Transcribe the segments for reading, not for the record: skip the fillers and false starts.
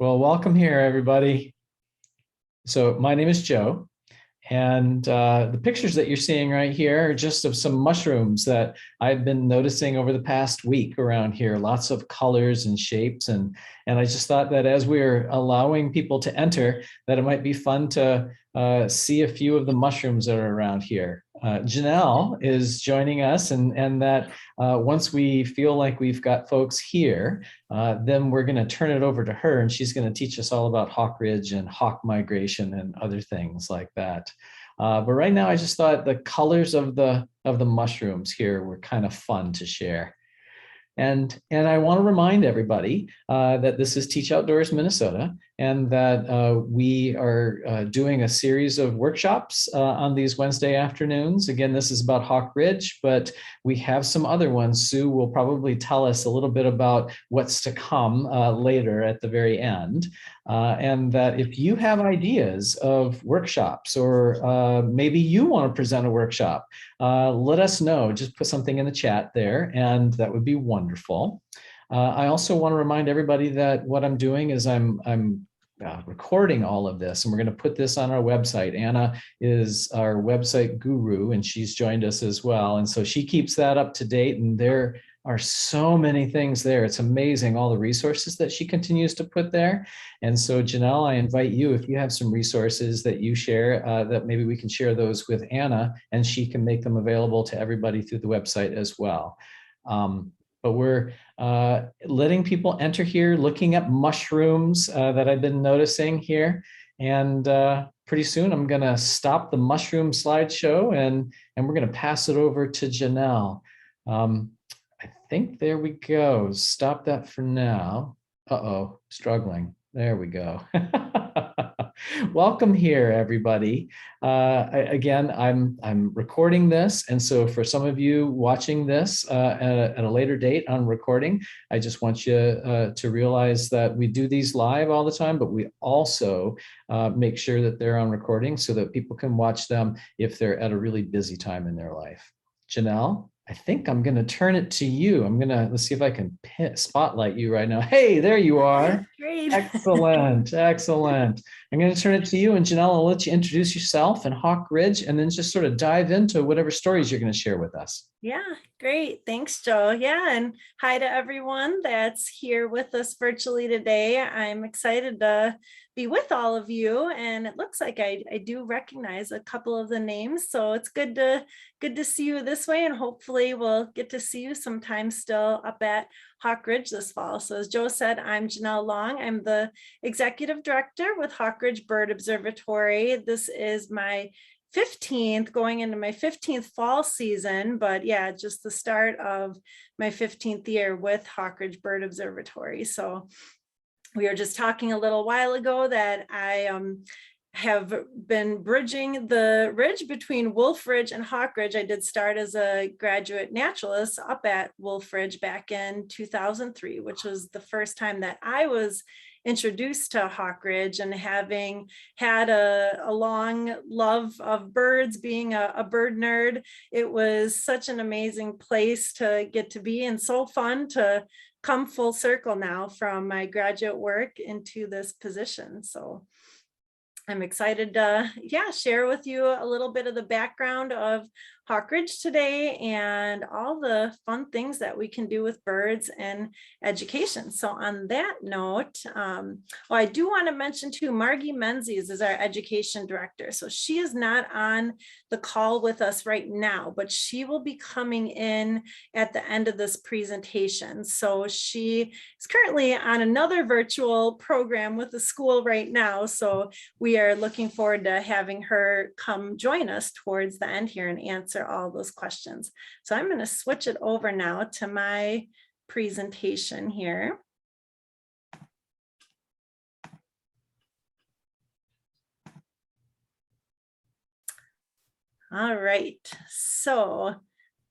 Well, welcome here, everybody. So my name is Joe, and the pictures that you're seeing right here are just of some mushrooms that I've been noticing over the past week around here. Lots of colors and shapes, and I just thought that as we're allowing people to enter, that it might be fun to see a few of the mushrooms that are around here. Janelle is joining us, and that once we feel like we've got folks here, then we're going to turn it over to her, and she's going to teach us all about hawk ridge and hawk migration and other things like that. But right now, I just thought the colors of the mushrooms here were kind of fun to share. And I want to remind everybody that this is Teach Outdoors Minnesota, and that we are doing a series of workshops on these Wednesday afternoons. Again, this is about Hawk Ridge, but we have some other ones. Sue will probably tell us a little bit about what's to come later at the very end. And that if you have ideas of workshops, or maybe you want to present a workshop, let us know. Just put something in the chat there, and that would be wonderful. I also want to remind everybody that what I'm doing is I'm recording all of this, and we're going to put this on our website. Anna is our website guru, and she's joined us as well. And so she keeps that up to date, and there are so many things there. It's amazing all the resources that she continues to put there. And so Janelle, I invite you, if you have some resources that you share, that maybe we can share those with Anna, and she can make them available to everybody through the website as well. But we're letting people enter here, looking at mushrooms that I've been noticing here. And pretty soon I'm going to stop the mushroom slideshow, and we're going to pass it over to Janelle. I think there we go. Stop that for now. Uh-oh, struggling. There we go. Welcome here, everybody. Again, I'm recording this, and so for some of you watching this at a later date on recording, I just want you to realize that we do these live all the time, but we also make sure that they're on recording so that people can watch them if they're at a really busy time in their life. Janelle, I think I'm going to turn it to you. Let's see if I can spotlight you right now. Hey, there you are. Great. Excellent. Excellent. I'm going to turn it to you, and Janelle, I'll let you introduce yourself and Hawk Ridge, and then just sort of dive into whatever stories you're going to share with us. Yeah, great. Thanks, Joe. Yeah, and hi to everyone that's here with us virtually today. I'm excited to be with all of you, and it looks like I do recognize a couple of the names, so it's good to see you this way, and hopefully we'll get to see you sometime still up at Hawk Ridge this fall. So as Joe said, I'm Janelle Long. I'm the executive director with Hawk Ridge Bird Observatory. This is my 15th, going into my 15th fall season, but yeah, just the start of my 15th year with Hawk Ridge Bird Observatory. So we were just talking a little while ago that I have been bridging the ridge between Wolf Ridge and Hawk Ridge. I did start as a graduate naturalist up at Wolf Ridge back in 2003, which was the first time that I was introduced to Hawk Ridge, and having had a long love of birds, being a bird nerd, it was such an amazing place to get to be, and so fun to come full circle now from my graduate work into this position. So I'm excited to share with you a little bit of the background of Hawk Ridge today and all the fun things that we can do with birds and education. So on that note, I do want to mention too, Margie Menzies is our education director. So she is not on the call with us right now, but she will be coming in at the end of this presentation. So she is currently on another virtual program with the school right now. So we are looking forward to having her come join us towards the end here and answer all those questions. So I'm going to switch it over now to my presentation here. All right, so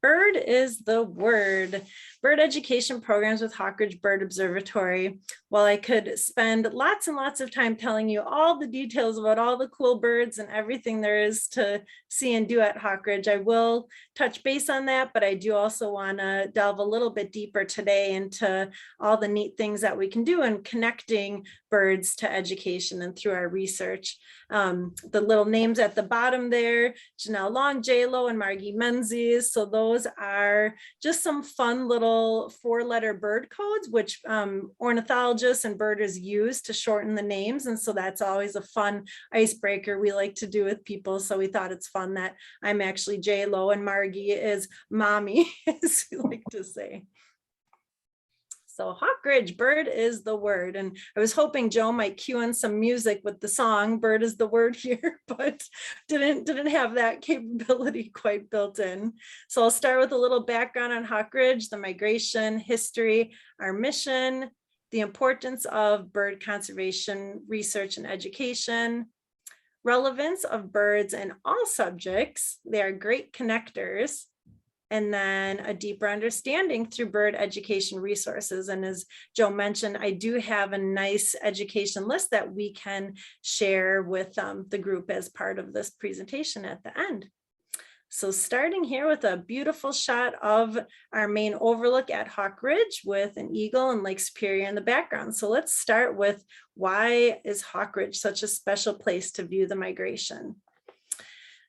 Bird is the word. Bird education programs with Hawk Ridge Bird Observatory. While I could spend lots and lots of time telling you all the details about all the cool birds and everything there is to see and do at Hawk Ridge, I will touch base on that, but I do also want to delve a little bit deeper today into all the neat things that we can do in connecting birds to education and through our research. The little names at the bottom there, Janelle Long, J-Lo, and Margie Menzies. So those are just some fun little 4-letter bird codes, which ornithologists and birders use to shorten the names. And so that's always a fun icebreaker we like to do with people. So we thought it's fun that I'm actually J-Lo and Margie is mommy, as we like to say. So Hawk Ridge, bird is the word. And I was hoping Joe might cue in some music with the song Bird is the Word here, but didn't have that capability quite built in. So I'll start with a little background on Hawk Ridge, the migration, history, our mission, the importance of bird conservation, research and education, relevance of birds in all subjects. They are great connectors. And then a deeper understanding through bird education resources. And as Joe mentioned, I do have a nice education list that we can share with the group as part of this presentation at the end. So starting here with a beautiful shot of our main overlook at Hawk Ridge with an eagle and Lake Superior in the background. So let's start with, why is Hawk Ridge such a special place to view the migration?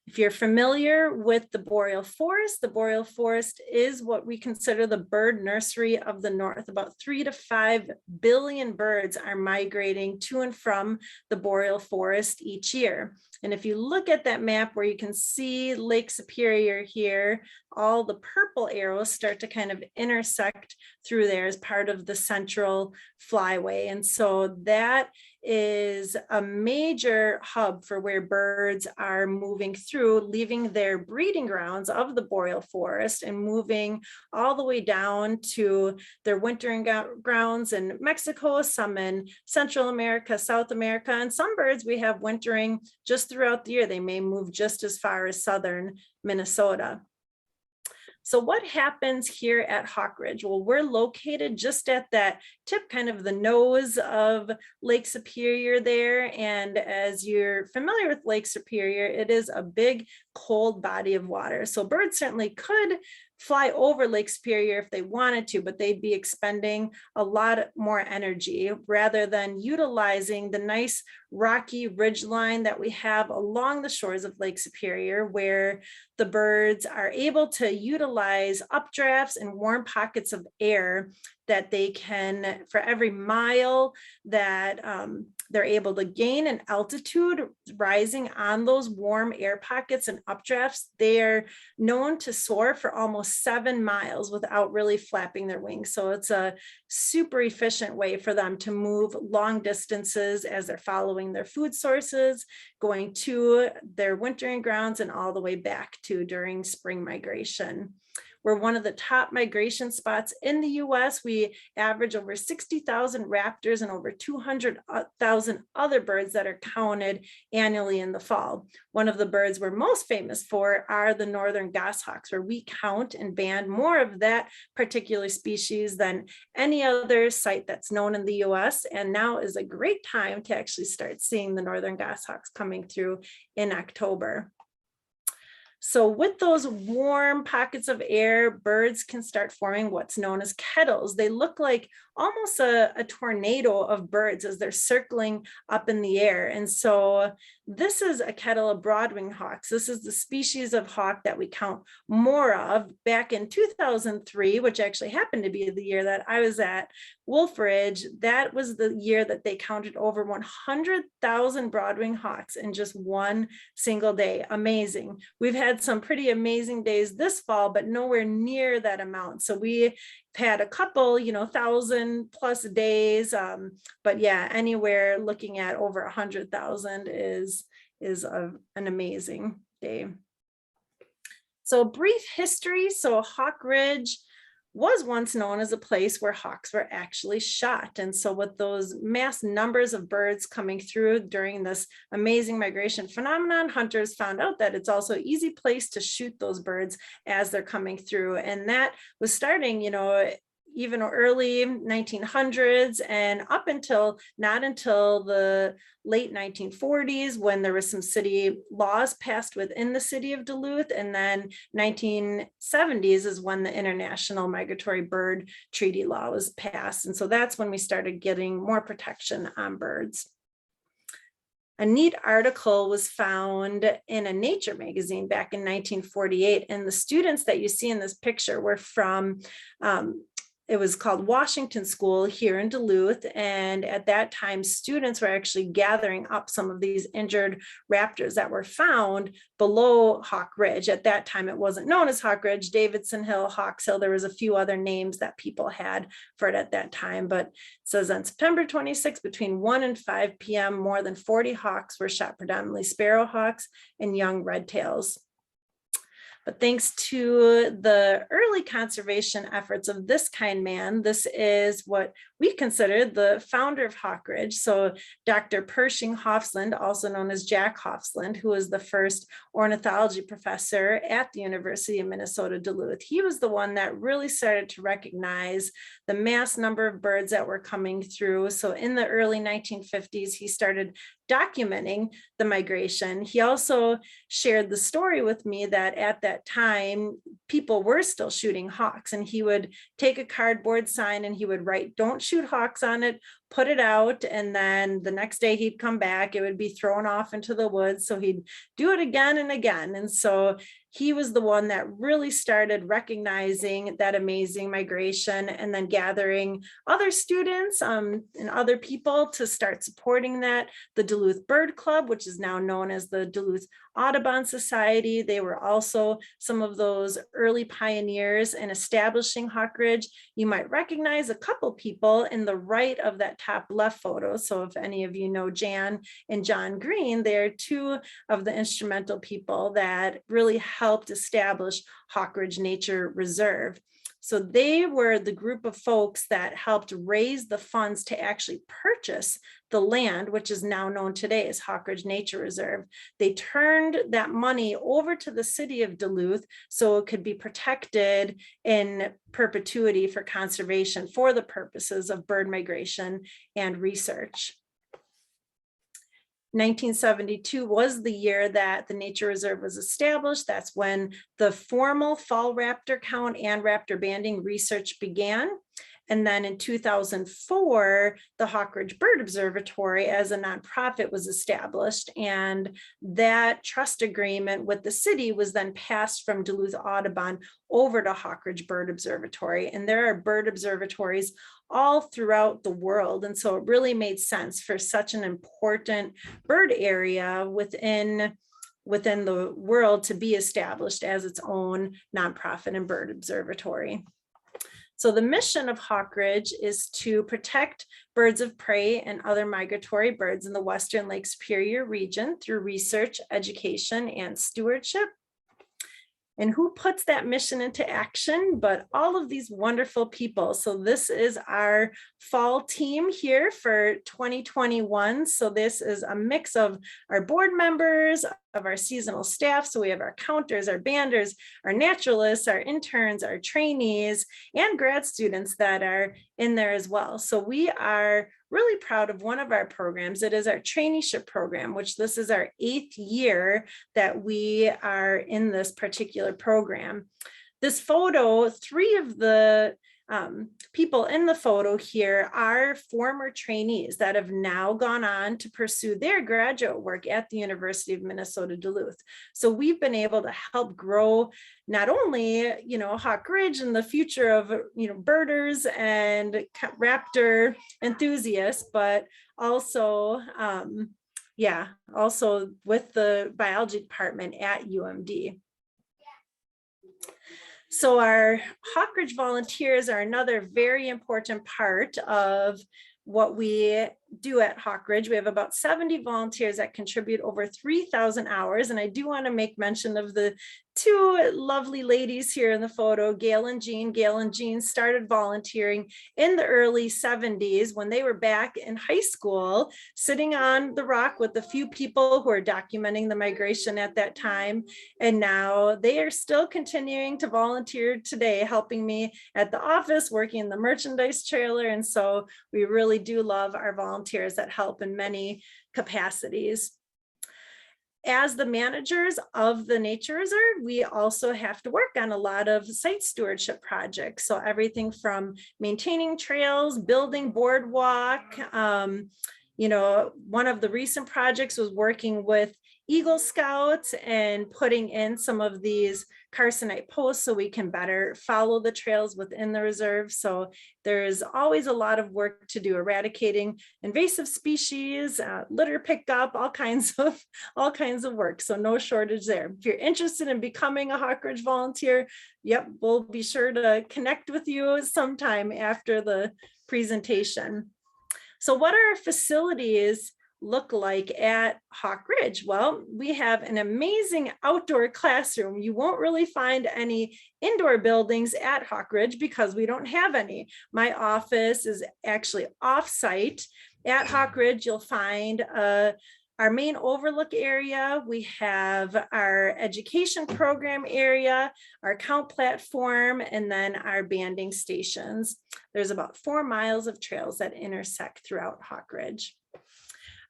If you're familiar with the boreal forest is what we consider the bird nursery of the North. About 3 to 5 billion birds are migrating to and from the boreal forest each year. And if you look at that map where you can see Lake Superior here, all the purple arrows start to kind of intersect through there as part of the central flyway. And so that is a major hub for where birds are moving through, leaving their breeding grounds of the boreal forest and moving all the way down to their wintering grounds in Mexico, some in Central America, South America, and some birds we have wintering just throughout the year. They may move just as far as southern Minnesota. So what happens here at Hawk Ridge? Well, we're located just at that tip, kind of the nose of Lake Superior there. And as you're familiar with Lake Superior, it is a big, cold body of water. So birds certainly could fly over Lake Superior if they wanted to, but they'd be expending a lot more energy rather than utilizing the nice rocky ridge line that we have along the shores of Lake Superior, where the birds are able to utilize updrafts and warm pockets of air that they can, for every mile that they're able to gain in altitude rising on those warm air pockets and updrafts, they are known to soar for almost 7 miles without really flapping their wings. So it's a super efficient way for them to move long distances as they're following their food sources, going to their wintering grounds and all the way back to during spring migration. We're one of the top migration spots in the US. We average over 60,000 raptors and over 200,000 other birds that are counted annually in the fall. One of the birds we're most famous for are the northern goshawks, where we count and band more of that particular species than any other site that's known in the US. And now is a great time to actually start seeing the northern goshawks coming through in October. So with those warm pockets of air, birds can start forming what's known as kettles. They look like almost a tornado of birds as they're circling up in the air. And so this is a kettle of broadwing hawks. This is the species of hawk that we count more of. Back in 2003, which actually happened to be the year that I was at Wolf Ridge, that was the year that they counted over 100,000 broadwing hawks in just one single day. Amazing. We've had some pretty amazing days this fall, but nowhere near that amount. So we had a couple, 1,000+ days, but yeah, anywhere looking at over 100,000 is an amazing day. So brief history. So Hawk Ridge was once known as a place where hawks were actually shot. And so with those mass numbers of birds coming through during this amazing migration phenomenon, hunters found out that it's also an easy place to shoot those birds as they're coming through. And that was starting, even early 1900s and up until not until the late 1940s, when there was some city laws passed within the city of Duluth. And then 1970s is when the International Migratory Bird Treaty Law was passed. And so that's when we started getting more protection on birds. A neat article was found in a Nature magazine back in 1948. And the students that you see in this picture were from it was called Washington School here in Duluth. And at that time, students were actually gathering up some of these injured raptors that were found below Hawk Ridge. At that time, it wasn't known as Hawk Ridge, Davidson Hill, Hawks Hill. There was a few other names that people had for it at that time. But it says on September 26, between 1 and 5 p.m., more than 40 hawks were shot, predominantly sparrowhawks and young redtails. But thanks to the early conservation efforts of this kind man, this is what we consider the founder of Hawk Ridge. So Dr. Pershing Hofsland, also known as Jack Hofsland, who was the first ornithology professor at the University of Minnesota Duluth. He was the one that really started to recognize the mass number of birds that were coming through. So in the early 1950s, he started documenting the migration. He also shared the story with me that at that time, people were still shooting hawks, and he would take a cardboard sign and he would write, "Don't shoot hawks" on it, put it out, and then the next day he'd come back, it would be thrown off into the woods. So he'd do it again and again. And so he was the one that really started recognizing that amazing migration and then gathering other students and other people to start supporting that. The Duluth Bird Club, which is now known as the Duluth Audubon Society, they were also some of those early pioneers in establishing Hawk Ridge. You might recognize a couple people in the right of that top left photo. So if any of you know Jan and John Green, they're two of the instrumental people that really helped establish Hawk Ridge Nature Reserve. So they were the group of folks that helped raise the funds to actually purchase the land, which is now known today as Hawk Ridge Nature Reserve. They turned that money over to the city of Duluth so it could be protected in perpetuity for conservation for the purposes of bird migration and research. 1972 was the year that the Nature Reserve was established. That's when the formal fall raptor count and raptor banding research began. And then in 2004, the Hawk Ridge Bird Observatory as a nonprofit was established. And that trust agreement with the city was then passed from Duluth Audubon over to Hawk Ridge Bird Observatory. And there are bird observatories all throughout the world. And so it really made sense for such an important bird area within the world to be established as its own nonprofit and bird observatory. So the mission of Hawk Ridge is to protect birds of prey and other migratory birds in the Western Lake Superior region through research, education, and stewardship. And who puts that mission into action but all of these wonderful people. So this is our fall team here for 2021. So this is a mix of our board members, of our seasonal staff. So we have our counters, our banders, our naturalists, our interns, our trainees, and grad students that are in there as well. So we are really proud of one of our programs. It is our traineeship program, which this is our 8th year that we are in this particular program. This photo, 3 of the people in the photo here are former trainees that have now gone on to pursue their graduate work at the University of Minnesota Duluth. So we've been able to help grow not only, Hawk Ridge and the future of, birders and raptor enthusiasts, but also, also with the biology department at UMD. So our Hawk Ridge volunteers are another very important part of what we do at Hawk Ridge. We have about 70 volunteers that contribute over 3,000 hours. And I do want to make mention of the two lovely ladies here in the photo, Gail and Jean. Gail and Jean started volunteering in the early 70s when they were back in high school, sitting on the rock with a few people who are documenting the migration at that time. And now they are still continuing to volunteer today, helping me at the office, working in the merchandise trailer. And so we really do love our volunteers that help in many capacities. As the managers of the nature reserve, we also have to work on a lot of site stewardship projects. So everything from maintaining trails, building boardwalk. One of the recent projects was working with Eagle Scouts and putting in some of these Carsonite posts so we can better follow the trails within the reserve. So there's always a lot of work to do, eradicating invasive species, litter pickup, all kinds of work. So no shortage there. If you're interested in becoming a Hawk Ridge volunteer, yep, we'll be sure to connect with you sometime after the presentation. So what are our facilities look like at Hawk Ridge? Well, we have an amazing outdoor classroom. You won't really find any indoor buildings at Hawk Ridge because we don't have any. My office is actually off-site. At Hawk Ridge, you'll find our main overlook area. We have our education program area, our count platform, and then our banding stations. There's about 4 miles of trails that intersect throughout Hawk Ridge.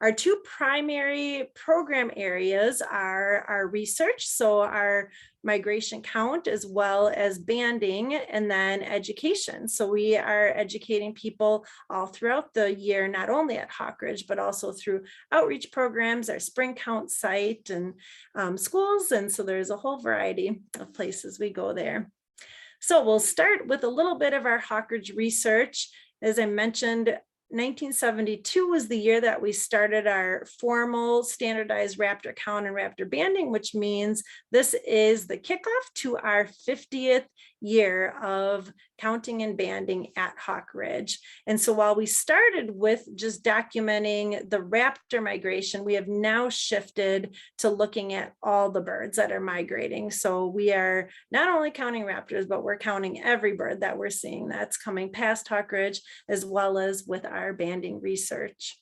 Our two primary program areas are our research, so our migration count, as well as banding, and then education. So we are educating people all throughout the year, not only at Hawk Ridge, but also through outreach programs, our spring count site, and schools. And so there's a whole variety of places we go there. So we'll start with a little bit of our Hawk Ridge research. As I mentioned, 1972 was the year that we started our formal standardized raptor count and raptor banding, which means this is the kickoff to our 50th year of counting and banding at Hawk Ridge. And so while we started with just documenting the raptor migration, we have now shifted to looking at all the birds that are migrating. So we are not only counting raptors, but we're counting every bird that we're seeing that's coming past Hawk Ridge, as well as with our banding research.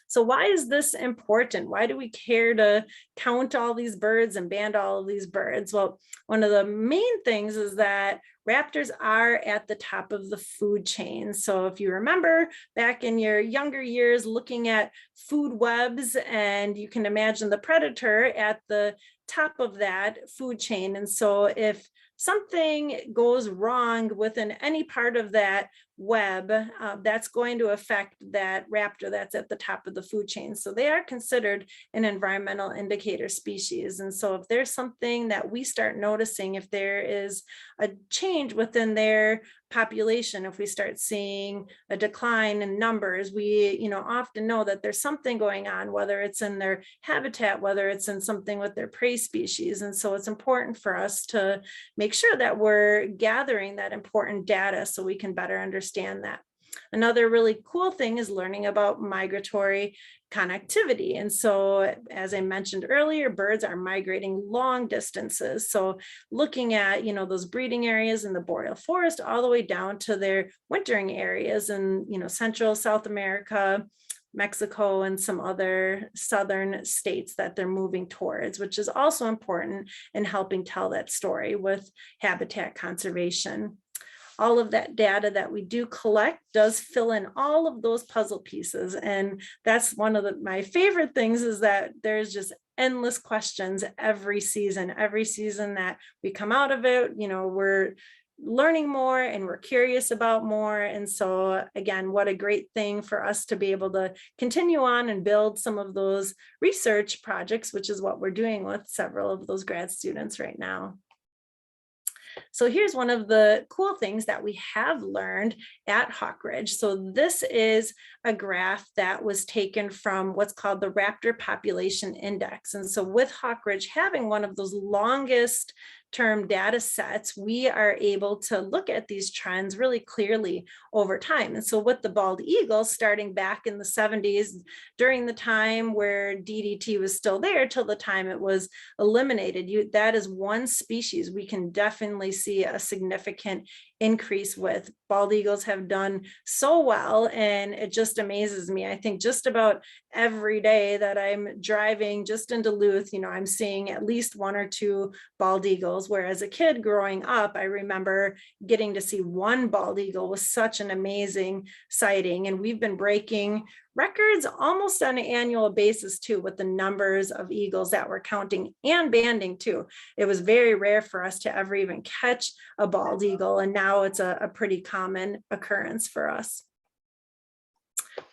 So why is this important? Why do we care to count all these birds and band all of these birds? Well, one of the main things is that raptors are at the top of the food chain. So if you remember back in your younger years looking at food webs, and you can imagine the predator at the top of that food chain. And so if something goes wrong within any part of that web, that's going to affect that raptor that's at the top of the food chain. So they are considered an environmental indicator species. And so if there's something that we start noticing, if there is a change within their population, if we start seeing a decline in numbers, we often know that there's something going on, whether it's in their habitat, whether it's in something with their prey species. And so it's important for us to make sure that we're gathering that important data so we can better understand that. Another really cool thing is learning about migratory connectivity. And so, as I mentioned earlier, birds are migrating long distances. So looking at, those breeding areas in the boreal forest all the way down to their wintering areas in, Central South America, Mexico, and some other southern states that they're moving towards, which is also important in helping tell that story with habitat conservation. All of that data that we do collect does fill in all of those puzzle pieces. And that's one of my favorite things, is that there's just endless questions every season that we come out of it. We're learning more and we're curious about more. And so again, what a great thing for us to be able to continue on and build some of those research projects, which is what we're doing with several of those grad students right now. So here's one of the cool things that we have learned at Hawk Ridge. So this is a graph that was taken from what's called the Raptor Population Index. And so with Hawk Ridge having one of those longest term data sets, we are able to look at these trends really clearly over time. And so with the bald eagle, starting back in the 70s, during the time where DDT was still there till the time it was eliminated, that is one species we can definitely see a significant increase with. Bald eagles have done so well, and it just amazes me. I think just about every day that I'm driving just in Duluth, I'm seeing at least one or two bald eagles, where as a kid growing up, I remember getting to see one bald eagle was such an amazing sighting. And we've been breaking records almost on an annual basis too, with the numbers of eagles that we're counting and banding too. It was very rare for us to ever even catch a bald eagle, and now it's a pretty common occurrence for us.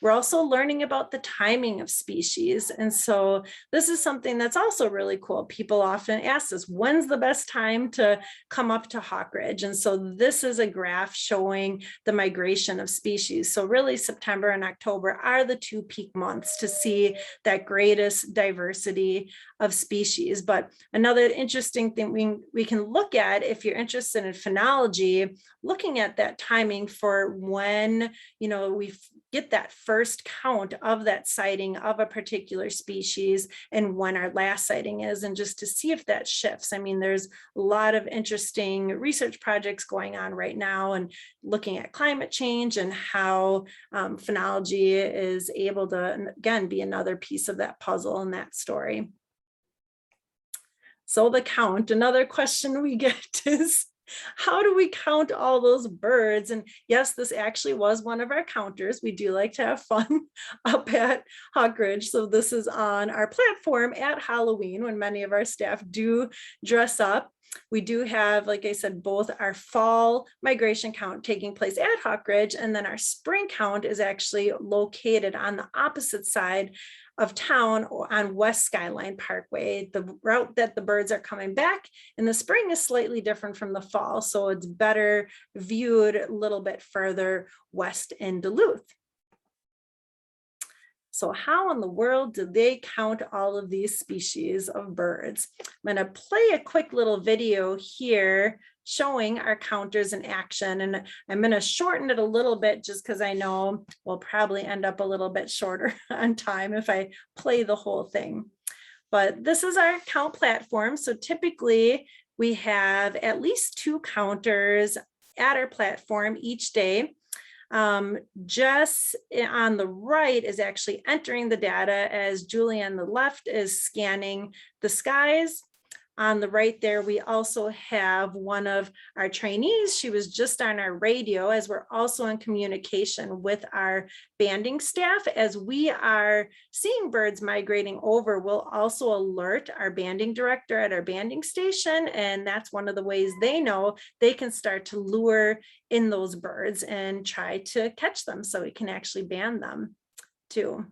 We're also learning about the timing of species. And so this is something that's also really cool. People often ask us, when's the best time to come up to Hawk Ridge? And so this is a graph showing the migration of species. So really September and October are the two peak months to see that greatest diversity of species. But another interesting thing we can look at, if you're interested in phenology, looking at that timing for when, we get that first count of that sighting of a particular species and when our last sighting is, and just to see if that shifts. I mean, there's a lot of interesting research projects going on right now and looking at climate change and how phenology is able to, again, be another piece of that puzzle in that story. So the count, another question we get is, how do we count all those birds? And yes, this actually was one of our counters. We do like to have fun up at Hawk Ridge. So this is on our platform at Halloween when many of our staff do dress up. We do have, like I said, both our fall migration count taking place at Hawk Ridge, and then our spring count is actually located on the opposite side of town on West Skyline Parkway. The route that the birds are coming back in the spring is slightly different from the fall, so it's better viewed a little bit further west in Duluth. So how in the world do they count all of these species of birds? I'm going to play a quick little video here showing our counters in action, and I'm going to shorten it a little bit just because I know we'll probably end up a little bit shorter on time if I play the whole thing. But this is our count platform. So typically we have at least 2 counters at our platform each day. Jess on the right is actually entering the data as Julie on the left is scanning the skies. On the right there, we also have one of our trainees. She was just on our radio, as we're also in communication with our banding staff. As we are seeing birds migrating over, we'll also alert our banding director at our banding station. And that's one of the ways they know they can start to lure in those birds and try to catch them so we can actually band them too.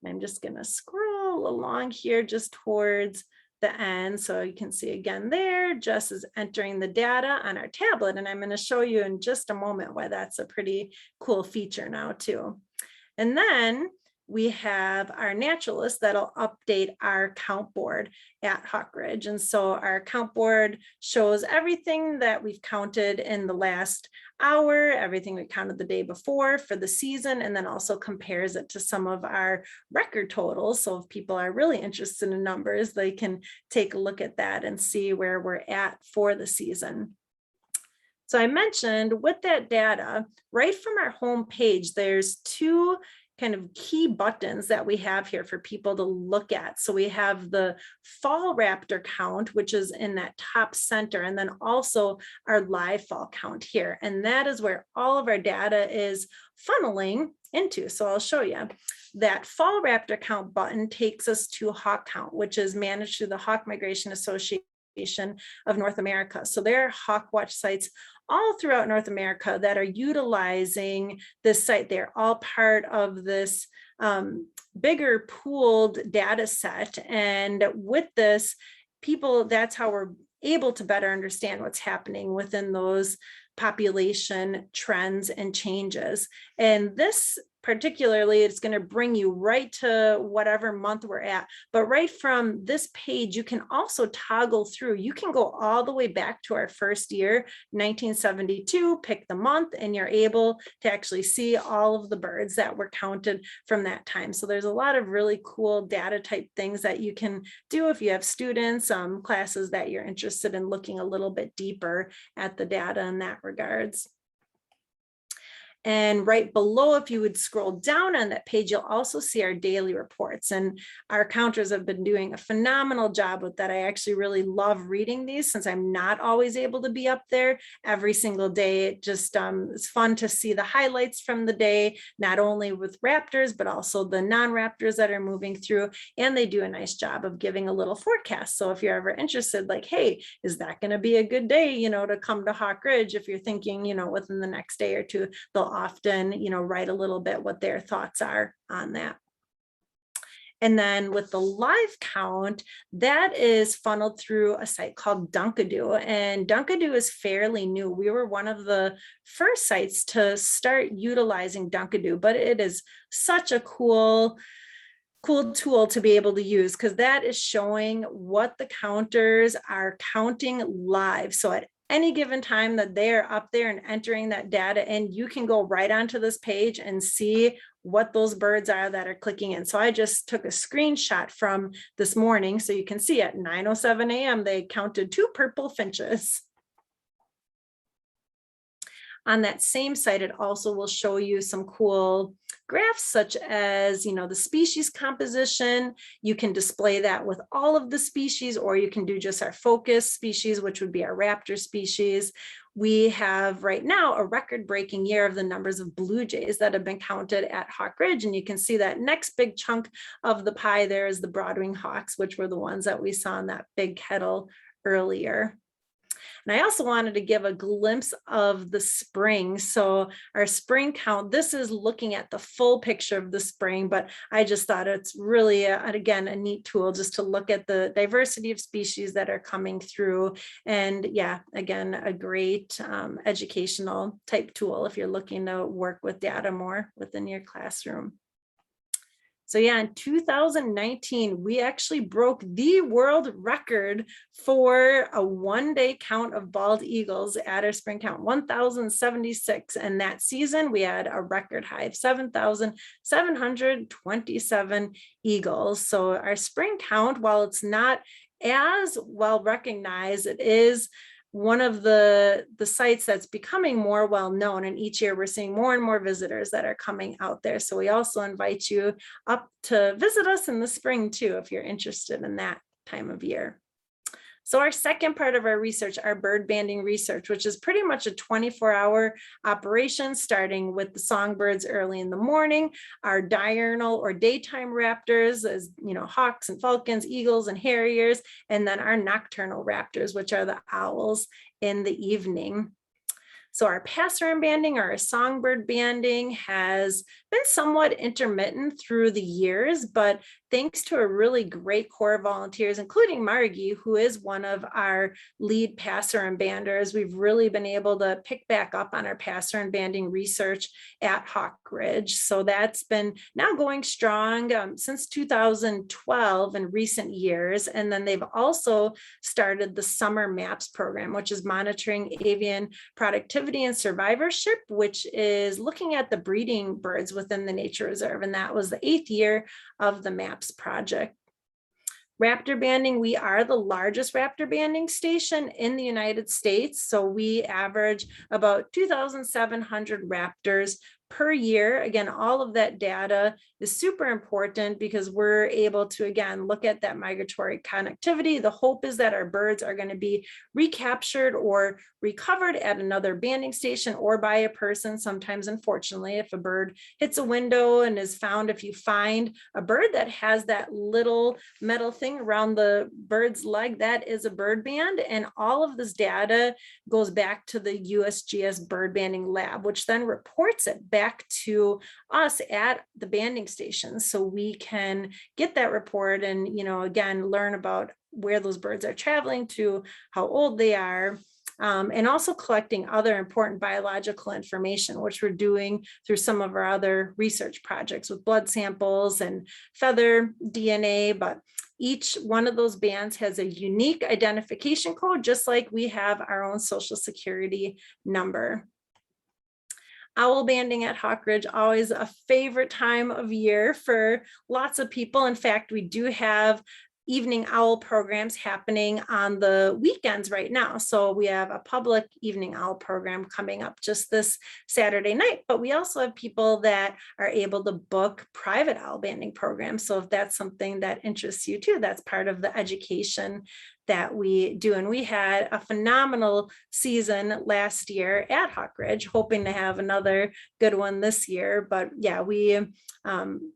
I'm just going to scroll along here just towards the end. So you can see again there, Jess is entering the data on our tablet, and I'm going to show you in just a moment why that's a pretty cool feature now too. And then we have our naturalist that'll update our count board at Hawk Ridge. And so our count board shows everything that we've counted in the last hour, everything we counted the day before for the season, and then also compares it to some of our record totals. So if people are really interested in numbers, they can take a look at that and see where we're at for the season. So I mentioned with that data, right from our home page, there's 2 kind of key buttons that we have here for people to look at. So we have the fall raptor count, which is in that top center, and then also our live fall count here. And that is where all of our data is funneling into. So I'll show you. That fall raptor count button takes us to Hawk Count, which is managed through the Hawk Migration Association of North America. So there are Hawk Watch sites all throughout North America that are utilizing this site. They're all part of this bigger pooled data set. And with this, that's how we're able to better understand what's happening within those population trends and changes. And this particularly, it's going to bring you right to whatever month we're at. But right from this page, you can also toggle through. You can go all the way back to our first year, 1972, pick the month, and you're able to actually see all of the birds that were counted from that time. So there's a lot of really cool data type things that you can do if you have students, classes that you're interested in looking a little bit deeper at the data in that regards. And right below, if you would scroll down on that page, you'll also see our daily reports. And our counters have been doing a phenomenal job with that. I actually really love reading these since I'm not always able to be up there every single day. It just it's fun to see the highlights from the day, not only with raptors, but also the non-raptors that are moving through. And they do a nice job of giving a little forecast. So if you're ever interested, like, hey, is that going to be a good day, to come to Hawk Ridge? If you're thinking, within the next day or two, they'll often, write a little bit what their thoughts are on that. And then with the live count, that is funneled through a site called Dunkadoo. And Dunkadoo is fairly new. We were one of the first sites to start utilizing Dunkadoo, but it is such a cool tool to be able to use, because that is showing what the counters are counting live. So at any given time that they're up there and entering that data, and you can go right onto this page and see what those birds are that are clicking in. So I just took a screenshot from this morning, so you can see at 9:07 a.m. they counted 2 purple finches. On that same site, it also will show you some cool graphs, such as, the species composition. You can display that with all of the species, or you can do just our focus species, which would be our raptor species. We have right now a record-breaking year of the numbers of blue jays that have been counted at Hawk Ridge. And you can see that next big chunk of the pie there is the broadwing hawks, which were the ones that we saw in that big kettle earlier. And I also wanted to give a glimpse of the spring. So our spring count, this is looking at the full picture of the spring, but I just thought it's really, again, a neat tool just to look at the diversity of species that are coming through. And yeah, again, a great educational type tool if you're looking to work with data more within your classroom. So yeah, in 2019, we actually broke the world record for a one-day count of bald eagles at our spring count, 1,076. And that season, we had a record high of 7,727 eagles. So our spring count, while it's not as well recognized, it is one of the sites that's becoming more well known, and each year we're seeing more and more visitors that are coming out there. So we also invite you up to visit us in the spring too, if you're interested in that time of year. So our second part of our research, our bird banding research, which is pretty much a 24-hour operation, starting with the songbirds early in the morning, our diurnal or daytime raptors, as hawks and falcons, eagles and harriers, and then our nocturnal raptors, which are the owls in the evening. So our passerine banding or our songbird banding has been somewhat intermittent through the years, but thanks to a really great core of volunteers, including Margie, who is one of our lead passerine banders, we've really been able to pick back up on our passerine banding research at Hawk Ridge. So that's been now going strong since 2012 in recent years. And then they've also started the Summer Maps program, which is monitoring avian productivity and survivorship, which is looking at the breeding birds within the nature reserve. And that was the 8th year of the MAPS project. Raptor banding, we are the largest raptor banding station in the United States. So we average about 2,700 raptors per year. Again, all of that data is super important because we're able to, again, look at that migratory connectivity. The hope is that our birds are going to be recaptured or recovered at another banding station or by a person. Sometimes, unfortunately, if a bird hits a window and is found, if you find a bird that has that little metal thing around the bird's leg, that is a bird band. And all of this data goes back to the USGS bird banding lab, which then reports it back to us at the banding stations, so we can get that report and, again, learn about where those birds are traveling to, how old they are. And also collecting other important biological information, which we're doing through some of our other research projects with blood samples and feather DNA. But each one of those bands has a unique identification code, just like we have our own Social Security number. Owl banding at Hawk Ridge, always a favorite time of year for lots of people. In fact, we do have evening owl programs happening on the weekends right now. So we have a public evening owl program coming up just this Saturday night, but we also have people that are able to book private owl banding programs. So if that's something that interests you too, that's part of the education that we do. And we had a phenomenal season last year at Hawk Ridge, hoping to have another good one this year. But yeah, we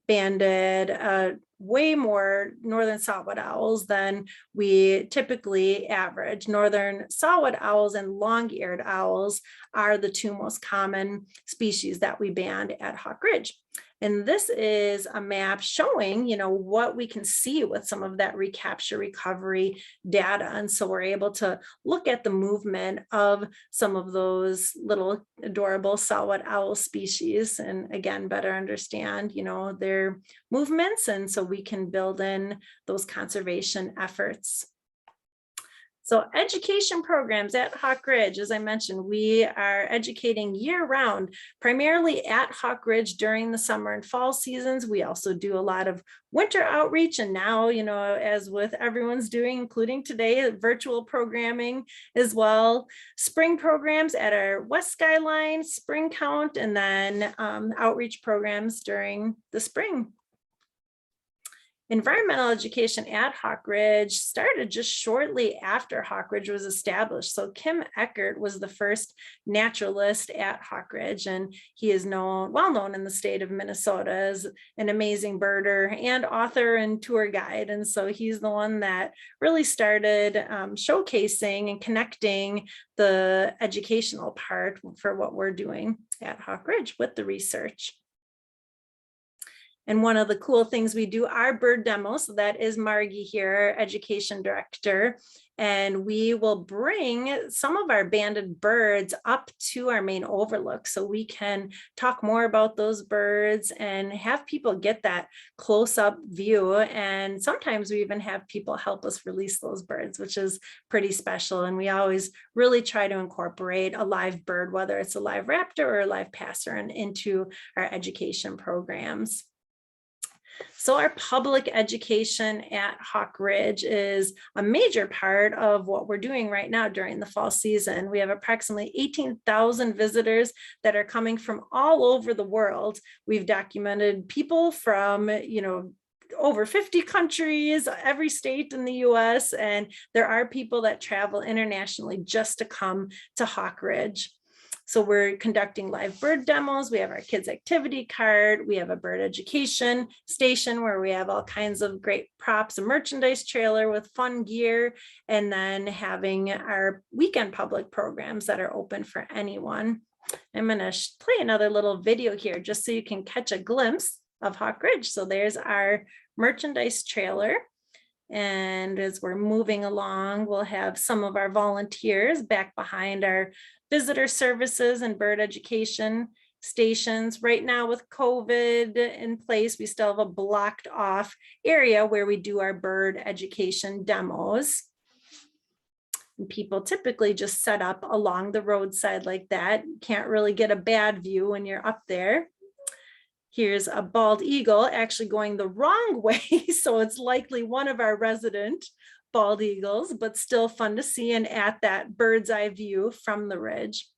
banded way more northern saw-whet owls than we typically average. Northern saw-whet owls and long-eared owls are the two most common species that we band at Hawk Ridge. And this is a map showing, what we can see with some of that recapture recovery data. And so we're able to look at the movement of some of those little adorable saw-whet owl species, and again, better understand, their movements. And so we can build in those conservation efforts. So education programs at Hawk Ridge, as I mentioned, we are educating year round, primarily at Hawk Ridge during the summer and fall seasons. We also do a lot of winter outreach. And now, as with everyone's doing, including today, virtual programming as well. Spring programs at our West Skyline, Spring Count, and then outreach programs during the spring. Environmental education at Hawk Ridge started just shortly after Hawk Ridge was established. So Kim Eckert was the first naturalist at Hawk Ridge, and he is well known in the state of Minnesota as an amazing birder and author and tour guide. And so he's the one that really started showcasing and connecting the educational part for what we're doing at Hawk Ridge with the research. And one of the cool things we do are bird demos. So that is Margie here, education director. And we will bring some of our banded birds up to our main overlook so we can talk more about those birds and have people get that close-up view. And sometimes we even have people help us release those birds, which is pretty special. And we always really try to incorporate a live bird, whether it's a live raptor or a live passerine, into our education programs. So our public education at Hawk Ridge is a major part of what we're doing right now during the fall season. We have approximately 18,000 visitors that are coming from all over the world. We've documented people from, over 50 countries, every state in the US, and there are people that travel internationally just to come to Hawk Ridge. So we're conducting live bird demos. We have our kids activity cart. We have a bird education station where we have all kinds of great props, a merchandise trailer with fun gear, and then having our weekend public programs that are open for anyone. I'm going to play another little video here just so you can catch a glimpse of Hawk Ridge. So there's our merchandise trailer. And as we're moving along, we'll have some of our volunteers back behind our visitor services and bird education stations. Right now with COVID in place, we still have a blocked off area where we do our bird education demos. And people typically just set up along the roadside like that. Can't really get a bad view when you're up there. Here's a bald eagle actually going the wrong way. So it's likely one of our resident bald eagles, but still fun to see and at that bird's eye view from the ridge.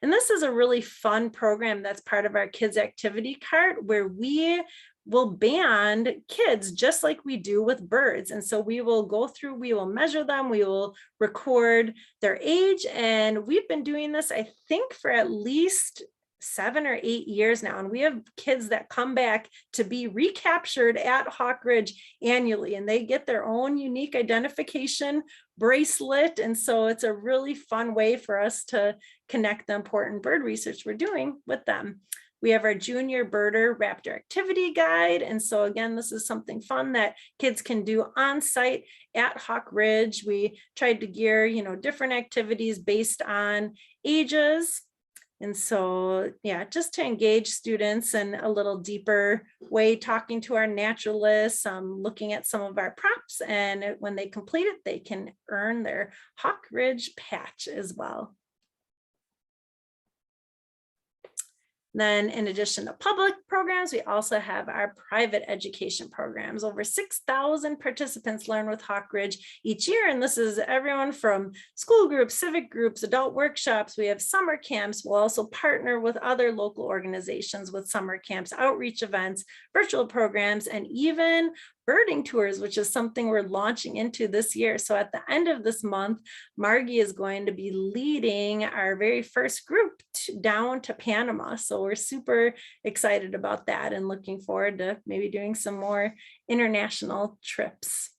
And this is a really fun program that's part of our kids activity cart where we will band kids just like we do with birds. And so we will go through, we will measure them, we will record their age. And we've been doing this, I think, for at least 7 or 8 years now. And we have kids that come back to be recaptured at Hawk Ridge annually, and they get their own unique identification bracelet. And so it's a really fun way for us to connect the important bird research we're doing with them. We have our Junior Birder Raptor Activity Guide. And so again, this is something fun that kids can do on site at Hawk Ridge. We tried to gear, different activities based on ages. And so, yeah, just to engage students in a little deeper way, talking to our naturalists, looking at some of our props, and when they complete it, they can earn their Hawk Ridge patch as well. Then in addition to public programs, we also have our private education programs. Over 6,000 participants learn with Hawk Ridge each year. And this is everyone from school groups, civic groups, adult workshops. We have summer camps. We'll also partner with other local organizations with summer camps, outreach events, virtual programs, and even birding tours, which is something we're launching into this year. So at the end of this month, Margie is going to be leading our very first group down to Panama. So we're super excited about that and looking forward to maybe doing some more international trips.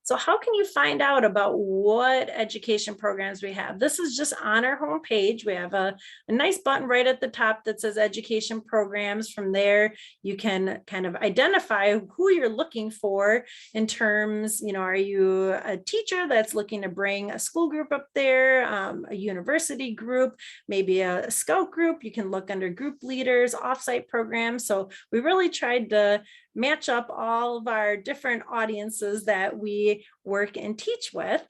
So how can you find out about what education programs we have? This is just on our homepage. We have a nice button right at the top that says education programs. From there, you can kind of identify who you're looking for in terms, are you a teacher that's looking to bring a school group up there, a university group, maybe a scout group? You can look under group leaders, offsite programs. So we really tried to match up all of our different audiences that we work and teach with.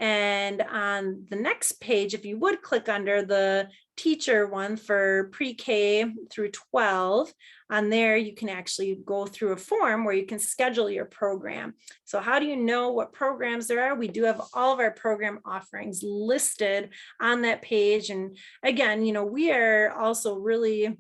And on the next page, if you would click under the teacher one for pre-K through 12, on there you can actually go through a form where you can schedule your program. So how do you know what programs there are? We do have all of our program offerings listed on that page. And again, we are also really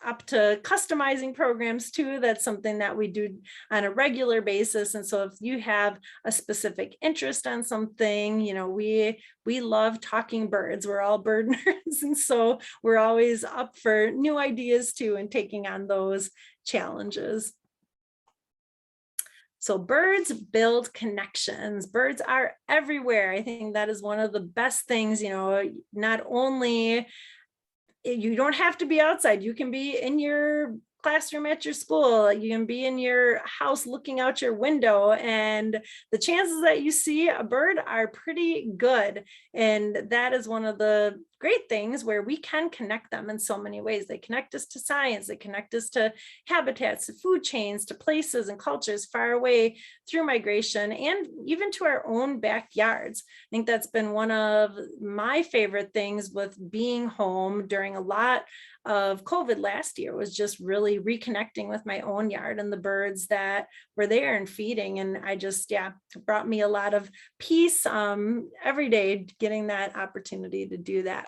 up to customizing programs too. That's something that we do on a regular basis. And so if you have a specific interest on something, we love talking birds. We're all bird nerds. And so we're always up for new ideas too and taking on those challenges. So birds build connections. Birds are everywhere. I think that is one of the best things, not only you don't have to be outside. You can be in your classroom at your school. You can be in your house looking out your window, and the chances that you see a bird are pretty good. And that is one of the great things where we can connect them in so many ways. They connect us to science, they connect us to habitats, to food chains, to places and cultures far away through migration, and even to our own backyards. I think that's been one of my favorite things with being home during a lot of COVID last year, was just really reconnecting with my own yard and the birds that were there and feeding. And I just, it brought me a lot of peace every day, getting that opportunity to do that.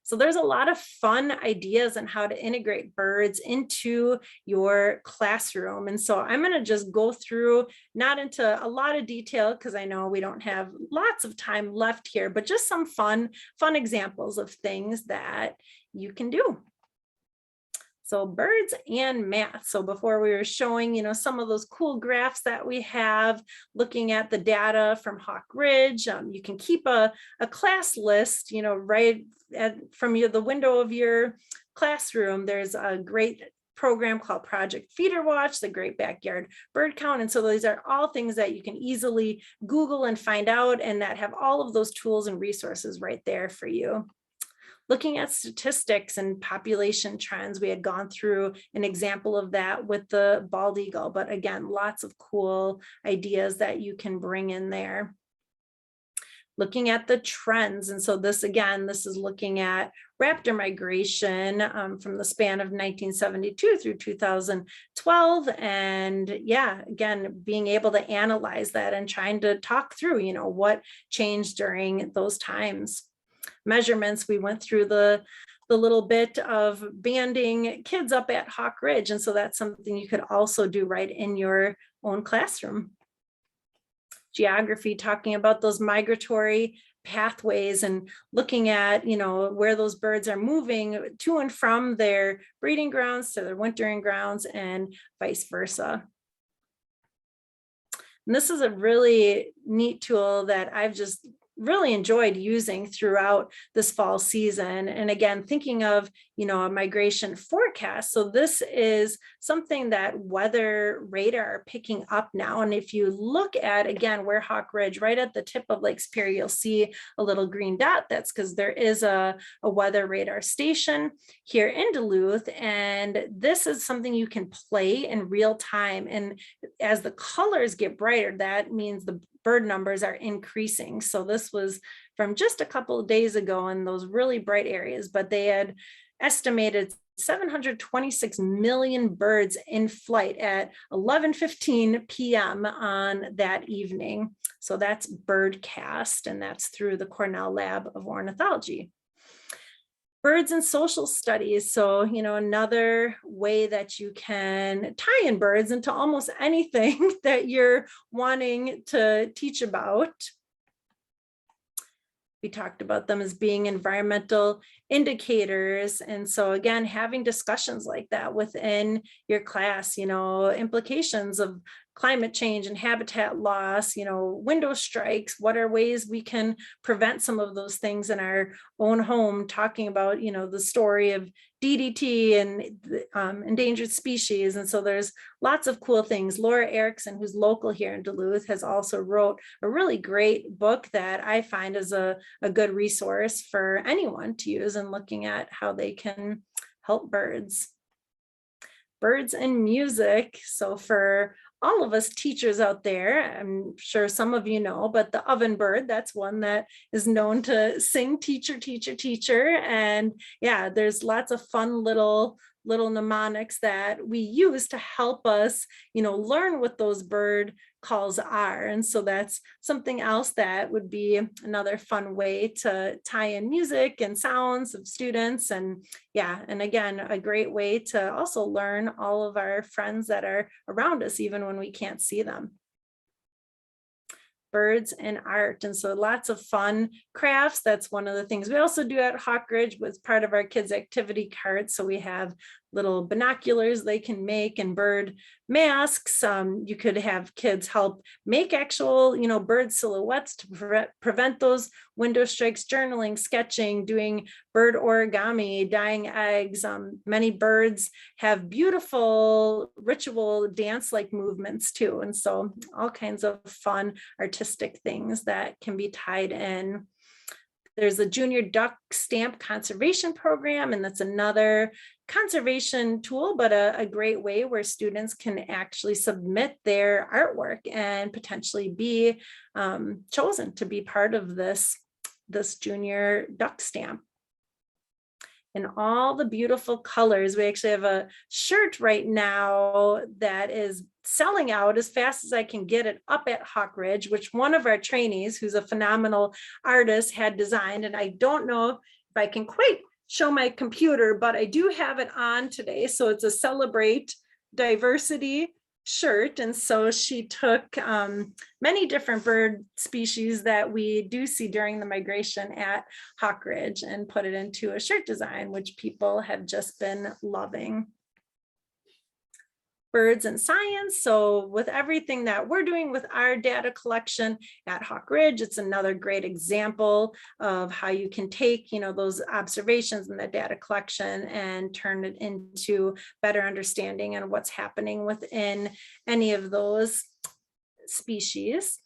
So there's a lot of fun ideas on how to integrate birds into your classroom. And so I'm going to just go through, not into a lot of detail because I know we don't have lots of time left here, but just some fun examples of things that you can do. So birds and math. So before we were showing, some of those cool graphs that we have, looking at the data from Hawk Ridge, you can keep a class list, right from the window of your classroom. There's a great program called Project Feeder Watch, the Great Backyard Bird Count. And so these are all things that you can easily Google and find out, and that have all of those tools and resources right there for you. Looking at statistics and population trends, we had gone through an example of that with the bald eagle, but again, lots of cool ideas that you can bring in there. Looking at the trends. And so this is looking at raptor migration from the span of 1972 through 2012. And again, being able to analyze that and trying to talk through, what changed during those times. Measurements, we went through the little bit of banding kids up at Hawk Ridge. And so that's something you could also do right in your own classroom. Geography, talking about those migratory pathways and looking at, where those birds are moving to and from their breeding grounds to their wintering grounds and vice versa. And this is a really neat tool that I've just really enjoyed using throughout this fall season. And again, thinking of, a migration forecast. So this is something that weather radar are picking up now. And if you look at, again, where Hawk Ridge, right at the tip of Lake Superior, you'll see a little green dot. That's because there is a weather radar station here in Duluth. And this is something you can play in real time. And as the colors get brighter, that means the bird numbers are increasing. So this was from just a couple of days ago in those really bright areas, but they had estimated 726 million birds in flight at 11:15 p.m. on that evening. So that's Birdcast, and that's through the Cornell Lab of Ornithology. Birds and social studies. So, another way that you can tie in birds into almost anything that you're wanting to teach about. We talked about them as being environmental indicators. And so again, having discussions like that within your class, implications of climate change and habitat loss, window strikes, what are ways we can prevent some of those things in our own home, talking about, the story of DDT and endangered species. And so there's lots of cool things. Laura Erickson, who's local here in Duluth, has also wrote a really great book that I find is a good resource for anyone to use in looking at how they can help birds. Birds and music. So for all of us teachers out there, I'm sure some of you know, but the ovenbird, that's one that is known to sing teacher, teacher, teacher. And yeah, there's lots of fun little mnemonics that we use to help us, learn what those bird calls are. And so that's something else that would be another fun way to tie in music and sounds of students. And yeah, and again, a great way to also learn all of our friends that are around us, even when we can't see them. Birds and art. And so lots of fun crafts. That's one of the things we also do at Hawk Ridge with part of our kids' activity cards. So we have little binoculars they can make and bird masks. You could have kids help make actual, bird silhouettes to prevent those window strikes, journaling, sketching, doing bird origami, dyeing eggs. Many birds have beautiful ritual dance-like movements too. And so all kinds of fun artistic things that can be tied in. There's a Junior Duck Stamp Conservation Program, and that's another conservation tool, but a great way where students can actually submit their artwork and potentially be chosen to be part of this Junior Duck Stamp. And all the beautiful colors. We actually have a shirt right now that is selling out as fast as I can get it up at Hawk Ridge, which one of our trainees, who's a phenomenal artist, had designed. And I don't know if I can quite show my computer, but I do have it on today. So it's a Celebrate Diversity shirt. And so she took many different bird species that we do see during the migration at Hawk Ridge and put it into a shirt design, which people have just been loving. Birds and science. So with everything that we're doing with our data collection at Hawk Ridge, it's another great example of how you can take, those observations and the data collection and turn it into better understanding and what's happening within any of those species.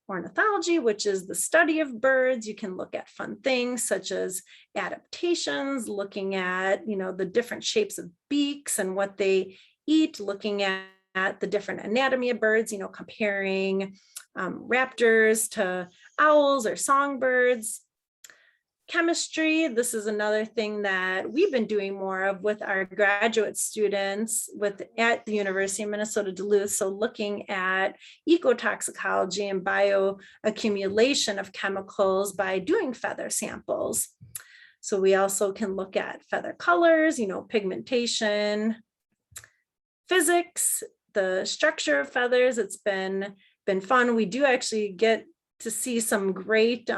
Ornithology, which is the study of birds. You can look at fun things such as adaptations, looking at, the different shapes of beaks and what they eat, looking at the different anatomy of birds, comparing raptors to owls or songbirds. Chemistry, this is another thing that we've been doing more of with our graduate students at the University of Minnesota Duluth. So looking at ecotoxicology and bioaccumulation of chemicals by doing feather samples. So we also can look at feather colors, pigmentation, physics, the structure of feathers. It's been fun. We do actually get to see some great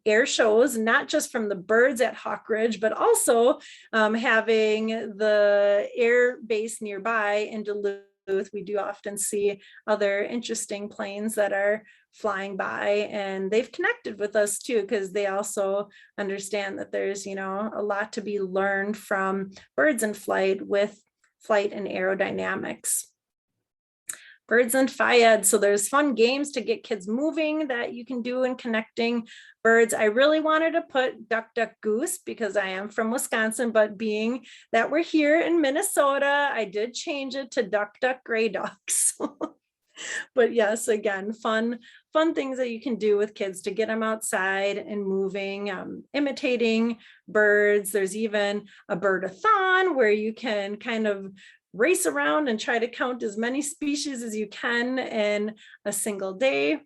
air shows, not just from the birds at Hawk Ridge, but also having the air base nearby in Duluth. We do often see other interesting planes that are flying by, and they've connected with us too, because they also understand that there's, you know, a lot to be learned from birds in flight with flight and aerodynamics. Birds and Phi-Ed. So there's fun games to get kids moving that you can do in connecting birds. I really wanted to put Duck, Duck, Goose because I am from Wisconsin, but being that we're here in Minnesota, I did change it to Duck, Duck, Gray Ducks. But yes, again, fun things that you can do with kids to get them outside and moving, imitating birds. There's even a bird-a-thon where you can kind of race around and try to count as many species as you can in a single day.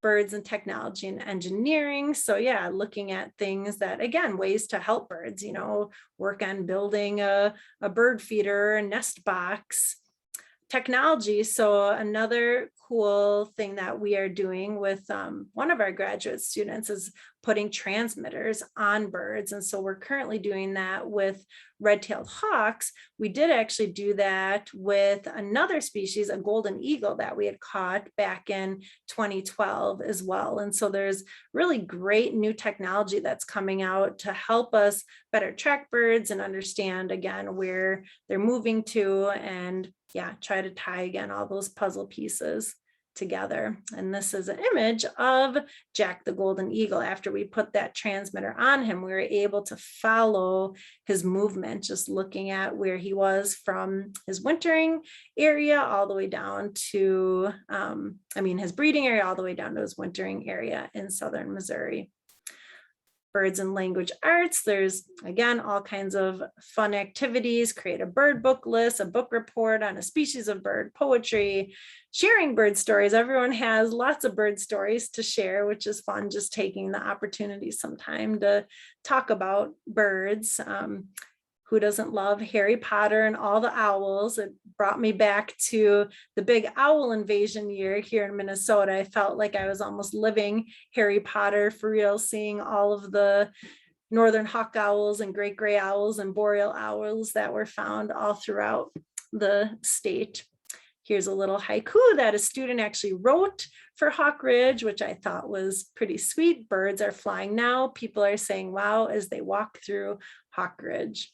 Birds and technology and engineering. So yeah, looking at things that, again, ways to help birds, you know, work on building a bird feeder, a nest box. Technology. So another cool thing that we are doing with one of our graduate students is putting transmitters on birds. And so we're currently doing that with red-tailed hawks. We did actually do that with another species, a golden eagle that we had caught back in 2012 as well. And so there's really great new technology that's coming out to help us better track birds and understand, again, where they're moving to, and yeah, try to tie again all those puzzle pieces together. And this is an image of Jack the Golden Eagle. After we put that transmitter on him, we were able to follow his movement, just looking at where he was from his wintering area all the way down to, his breeding area all the way down to his wintering area in southern Missouri. Birds and language arts. There's, again, all kinds of fun activities, create a bird book list, a book report on a species of bird, poetry, sharing bird stories. Everyone has lots of bird stories to share, which is fun, just taking the opportunity sometime to talk about birds. Who doesn't love Harry Potter and all the owls? It brought me back to the big owl invasion year here in Minnesota. I felt like I was almost living Harry Potter for real, seeing all of the northern hawk owls and great gray owls and boreal owls that were found all throughout the state. Here's a little haiku that a student actually wrote for Hawk Ridge, which I thought was pretty sweet. Birds are flying now. People are saying, wow, as they walk through Hawk Ridge.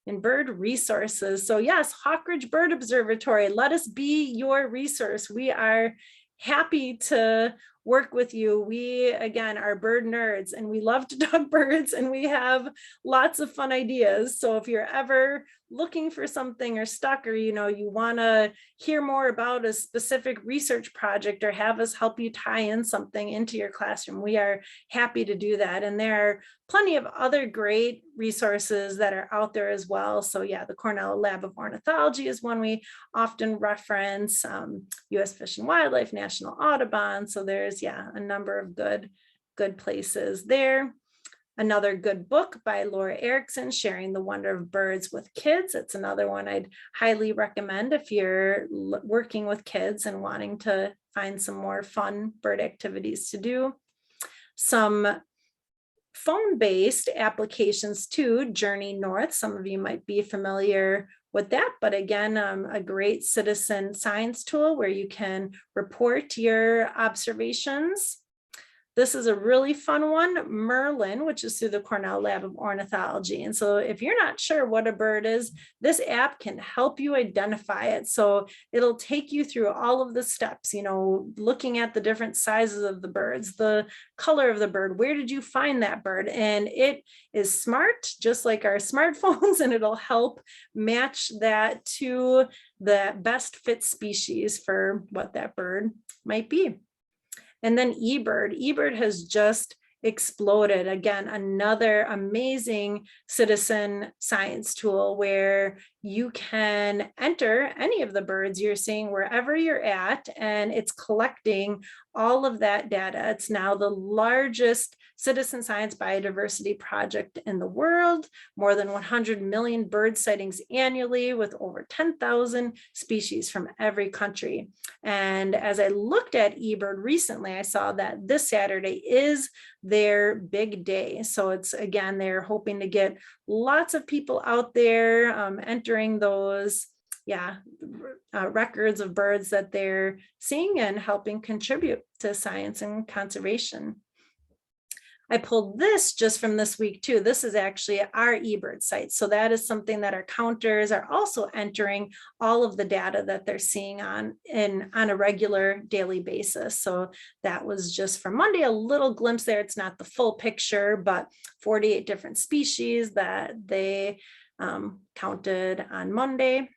And bird resources. So yes, Hawk Ridge Bird Observatory, let us be your resource. We are happy to work with you. We, again, are bird nerds and we love to talk birds and we have lots of fun ideas. So if you're ever looking for something or stuck, or you want to hear more about a specific research project or have us help you tie in something into your classroom, we are happy to do that. And there are plenty of other great resources that are out there as well. So yeah, the Cornell Lab of Ornithology is one we often reference, U.S. Fish and Wildlife, National Audubon. So there's, a number of good places there. Another good book by Laura Erickson, Sharing the Wonder of Birds with Kids. It's another one I'd highly recommend if you're working with kids and wanting to find some more fun bird activities to do. Some phone-based applications too, Journey North. Some of you might be familiar with that, but again, a great citizen science tool where you can report your observations. This is a really fun one, Merlin, which is through the Cornell Lab of Ornithology. And so if you're not sure what a bird is, this app can help you identify it. So it'll take you through all of the steps, looking at the different sizes of the birds, the color of the bird, where did you find that bird? And it is smart, just like our smartphones, and it'll help match that to the best fit species for what that bird might be. And then eBird. eBird has just exploded. Again, another amazing citizen science tool where you can enter any of the birds you're seeing wherever you're at, and it's collecting all of that data. It's now the largest citizen science biodiversity project in the world, more than 100 million bird sightings annually with over 10,000 species from every country. And as I looked at eBird recently, I saw that this Saturday is their big day. So it's, again, they're hoping to get lots of people out there entering those records of birds that they're seeing and helping contribute to science and conservation. I pulled this just from this week too. This is actually our eBird site. So that is something that our counters are also entering all of the data that they're seeing on a regular daily basis. So that was just for Monday, a little glimpse there. It's not the full picture, but 48 different species that they counted on Monday.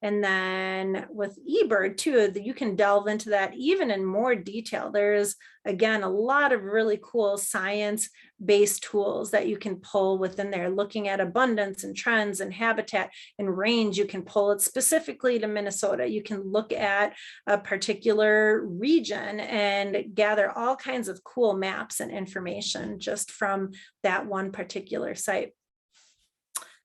And then with eBird too, you can delve into that even in more detail. There's, again, a lot of really cool science-based tools that you can pull within there, looking at abundance and trends and habitat and range. You can pull it specifically to Minnesota. You can look at a particular region and gather all kinds of cool maps and information just from that one particular site.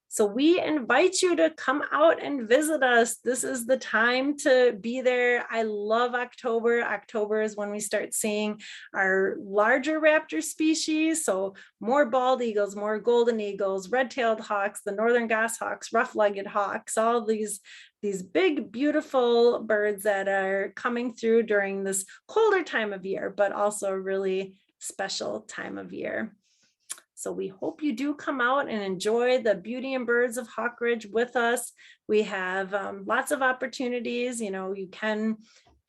So we invite you to come out and visit us. This is the time to be there. I love October. October is when we start seeing our larger raptor species. So more bald eagles, more golden eagles, red-tailed hawks, the northern goshawks, rough-legged hawks, all these big, beautiful birds that are coming through during this colder time of year, but also a really special time of year. So we hope you do come out and enjoy the beauty and birds of Hawk Ridge with us. We have lots of opportunities. You know, you can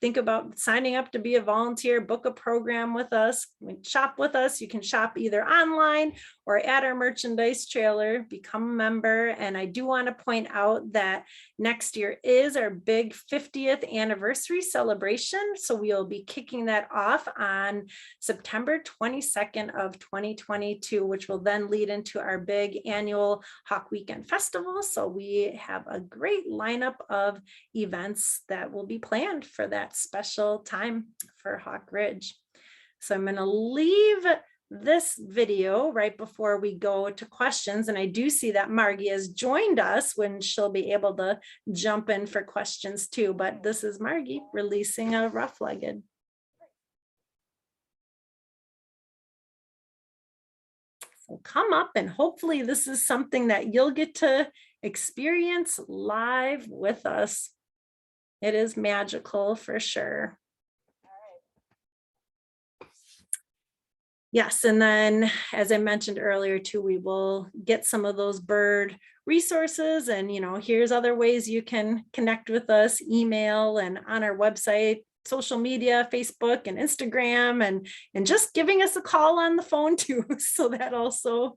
think about signing up to be a volunteer, book a program with us, shop with us. You can shop either online or at our merchandise trailer, become a member. And I do want to point out that next year is our big 50th anniversary celebration. So we'll be kicking that off on September 22nd of 2022, which will then lead into our big annual Hawk Weekend Festival. So we have a great lineup of events that will be planned for that special time for Hawk Ridge. So I'm going to leave this video right before we go to questions. And I do see that Margie has joined us when she'll be able to jump in for questions too. But this is Margie releasing a rough-legged. So come up, and hopefully this is something that you'll get to experience live with us. It is magical for sure. Yes, and then as I mentioned earlier too, we will get some of those bird resources, and here's other ways you can connect with us: email and on our website, social media, Facebook and Instagram, and just giving us a call on the phone too. So that also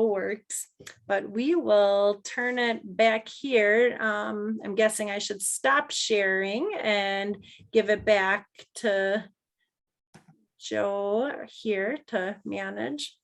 works. But we will turn it back here. I'm guessing I should stop sharing and give it back to Joe here to manage.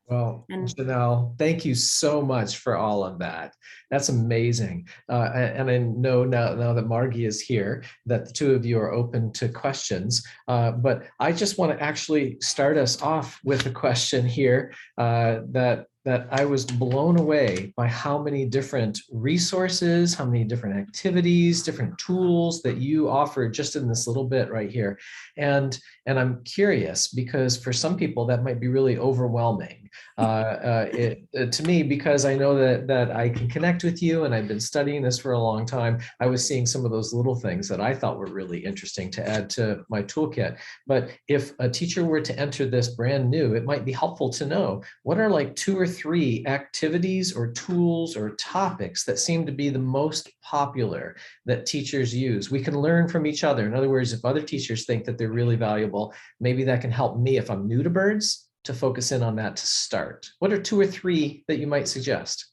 Well, Janelle, thank you so much for all of that. That's amazing. And I know now that Margie is here, that the two of you are open to questions. But I just want to actually start us off with a question here that I was blown away by how many different resources, how many different activities, different tools that you offer just in this little bit right here. And I'm curious, because for some people that might be really overwhelming to me, because I know that I can connect with you, and I've been studying this for a long time. I was seeing some of those little things that I thought were really interesting to add to my toolkit. But if a teacher were to enter this brand new, it might be helpful to know what are like 2 or 3 activities or tools or topics that seem to be the most popular that teachers use. We can learn from each other. In other words, if other teachers think that they're really valuable, maybe that can help me, if I'm new to birds, to focus in on that to start. What are 2 or 3 that you might suggest?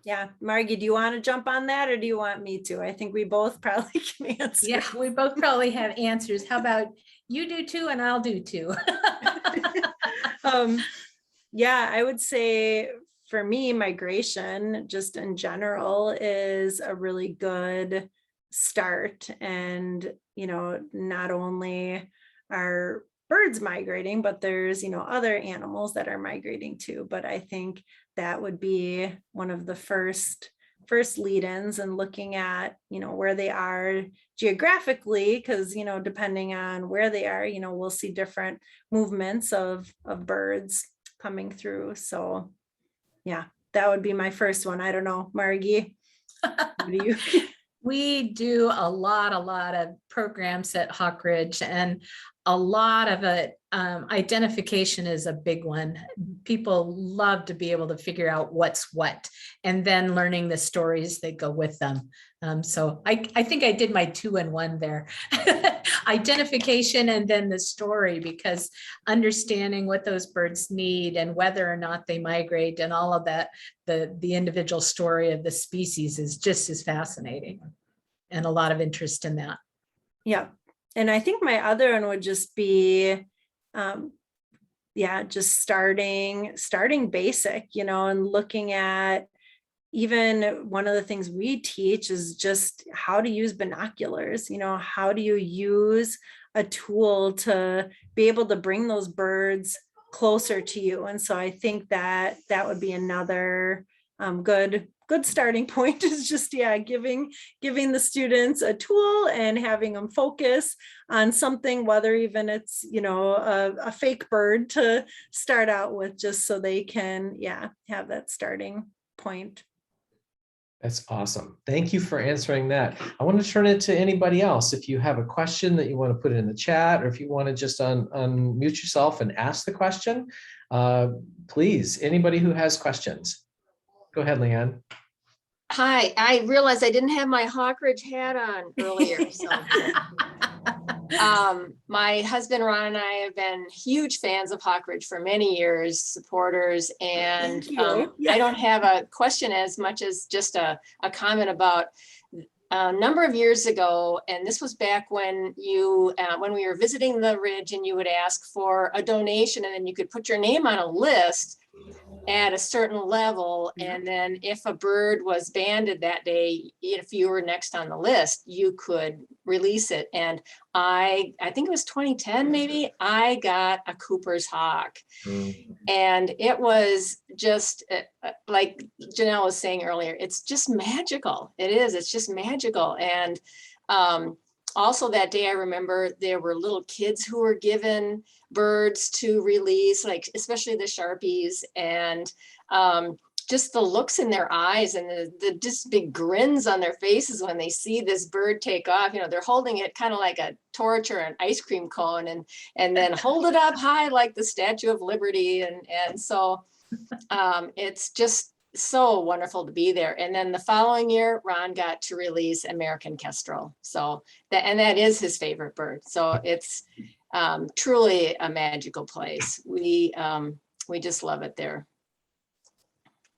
Yeah, Margie, do you want to jump on that, or do you want me to? I think we both probably can answer. Yeah, we both probably have answers. How about you do 2 and I'll do 2? Yeah, I would say for me, migration just in general is a really good start. And, not only are birds migrating, but there's, other animals that are migrating too. But I think that would be one of the first lead-ins, and looking at, where they are geographically, because, depending on where they are, we'll see different movements of birds coming through. So yeah, that would be my first one. I don't know, Margie, what do you? We do a lot of programs at Hawk Ridge, and a lot of it, identification is a big one. People love to be able to figure out what's what, and then learning the stories that go with them. So I think I did my 2-in-1 there. Identification and then the story, because understanding what those birds need and whether or not they migrate and all of that, the individual story of the species is just as fascinating, and a lot of interest in that. Yeah. And I think my other one would just be, just starting basic, and looking at, even one of the things we teach is just how to use binoculars. How do you use a tool to be able to bring those birds closer to you? And so I think that would be another good starting point, is just giving the students a tool and having them focus on something, whether even it's a fake bird to start out with, just so they can have that starting point. That's awesome. Thank you for answering that. I want to turn it to anybody else. If you have a question that you want to put in the chat, or if you want to just unmute yourself and ask the question, please, anybody who has questions. Go ahead, Leanne. Hi, I realized I didn't have my Hawk Ridge hat on earlier. So my husband Ron and I have been huge fans of Hawk Ridge for many years, supporters, and I don't have a question as much as just a comment about a number of years ago, and this was back when when we were visiting the Ridge, and you would ask for a donation, and then you could put your name on a list at a certain level, and then if a bird was banded that day, if you were next on the list, you could release it. And I think it was 2010 maybe, I got a Cooper's hawk. And it was just like Janelle was saying earlier, it's just magical. It's just magical. And also that day, I remember there were little kids who were given birds to release, like especially the Sharpies, and just the looks in their eyes and the just big grins on their faces when they see this bird take off. They're holding it kind of like a torch or an ice cream cone, and then hold it up high like the Statue of Liberty. And so it's just so wonderful to be there. And then the following year, Ron got to release American Kestrel. So that is his favorite bird. So it's truly a magical place. We just love it there.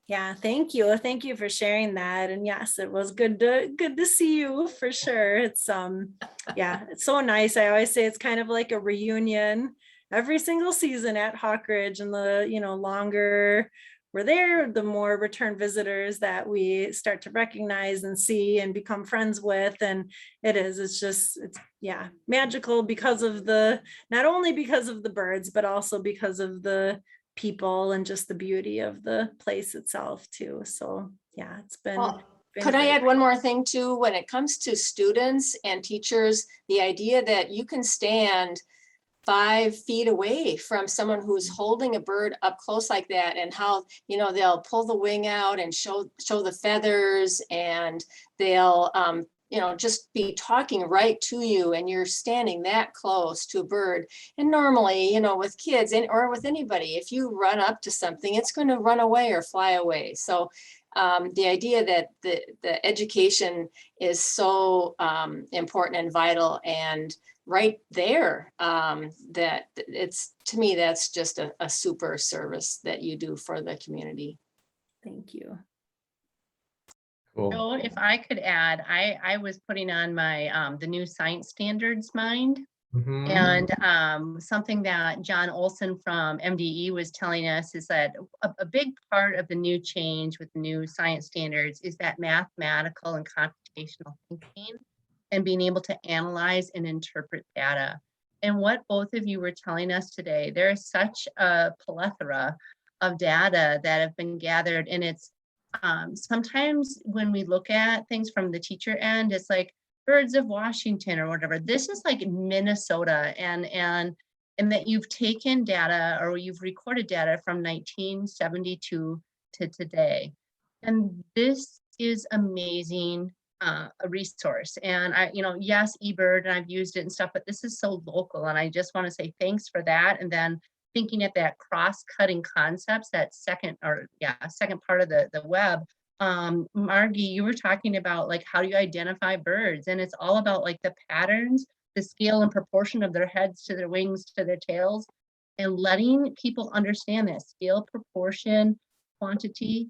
Yeah, thank you. Thank you for sharing that. And yes, it was good to see you for sure. It's it's so nice. I always say it's kind of like a reunion every single season at Hawk Ridge, and the longer we're there, the more return visitors that we start to recognize and see and become friends with. And it's magical because of not only because of the birds, but also because of the people and just the beauty of the place itself too. So yeah, it's been. Could I add one more thing too? When it comes to students and teachers, the idea that you can stand 5 feet away from someone who's holding a bird up close like that, and how they'll pull the wing out and show the feathers, and they'll just be talking right to you, and you're standing that close to a bird. And normally, with kids or with anybody, if you run up to something, it's going to run away or fly away. So the idea that the education is so important and vital and right there, that it's, to me, that's just a super service that you do for the community. Thank you. Cool. So if I could add, I was putting on my the new science standards mind Mhm. And something that John Olson from MDE was telling us is that a big part of the new change with the new science standards is that mathematical and computational thinking and being able to analyze and interpret data. And what both of you were telling us today, there is such a plethora of data that have been gathered, and it's sometimes when we look at things from the teacher end, it's like birds of Washington or whatever. This is like Minnesota, and that you've taken data or you've recorded data from 1972 to today. And this is amazing, a resource. And yes, eBird, and I've used it and stuff, but this is so local. And I just want to say thanks for that. And then thinking at that cross-cutting concepts, that second part of the web. Margie, you were talking about like, how do you identify birds? And it's all about like the patterns, the scale and proportion of their heads to their wings to their tails, and letting people understand that scale, proportion, quantity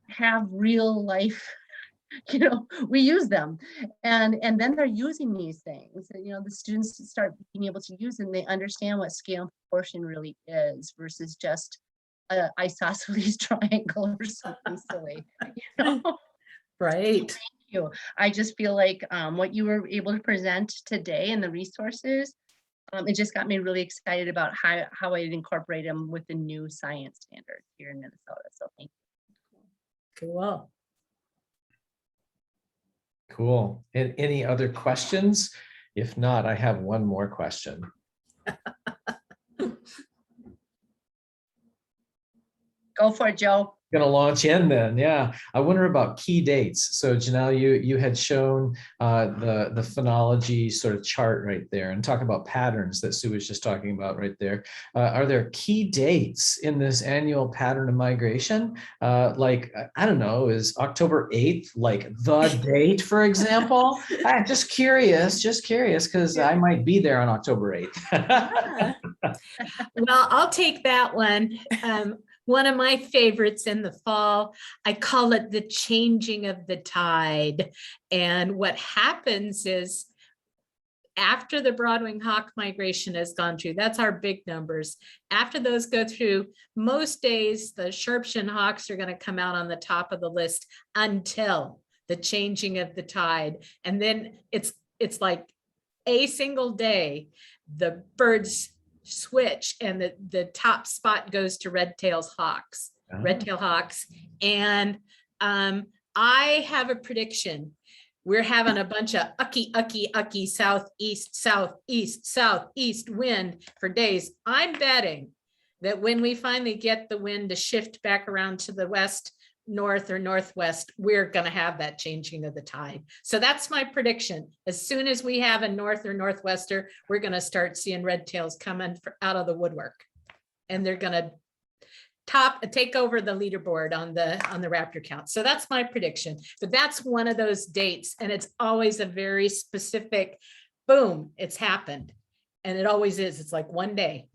have real life. We use them, and then they're using these things. The students start being able to use them. They understand what scale and proportion really is versus just a isosceles triangle or something silly. Right. Thank you. I just feel like what you were able to present today and the resources, it just got me really excited about how I'd incorporate them with the new science standards here in Minnesota. So thank you. Cool. Cool. And any other questions? If not, I have one more question. Go for it, Joe. Going to launch in then. Yeah. I wonder about key dates. So Janelle, you had shown the phonology sort of chart right there and talk about patterns that Sue was just talking about right there. Are there key dates in this annual pattern of migration? Like, I don't know, is October 8th like the date, for example? I'm just curious because I might be there on October 8th. Well, I'll take that one. One of my favorites in the fall, I call it the changing of the tide. And what happens is after the broad-winged hawk migration has gone through, that's our big numbers. After those go through, most days the Sharpshin hawks are going to come out on the top of the list until the changing of the tide. And then it's like a single day, the birds switch and the top spot goes to red-tailed hawks. And I have a prediction. We're having a bunch of ucky southeast wind for days. I'm betting that when we finally get the wind to shift back around to the west, north or northwest, we're going to have that changing of the tide. So that's my prediction. As soon as we have a north or northwester, we're going to start seeing red tails coming out of the woodwork, and they're going to take over the leaderboard on the raptor count. So that's my prediction. But that's one of those dates, and it's always a very specific boom, it's happened. And it always is. It's like one day.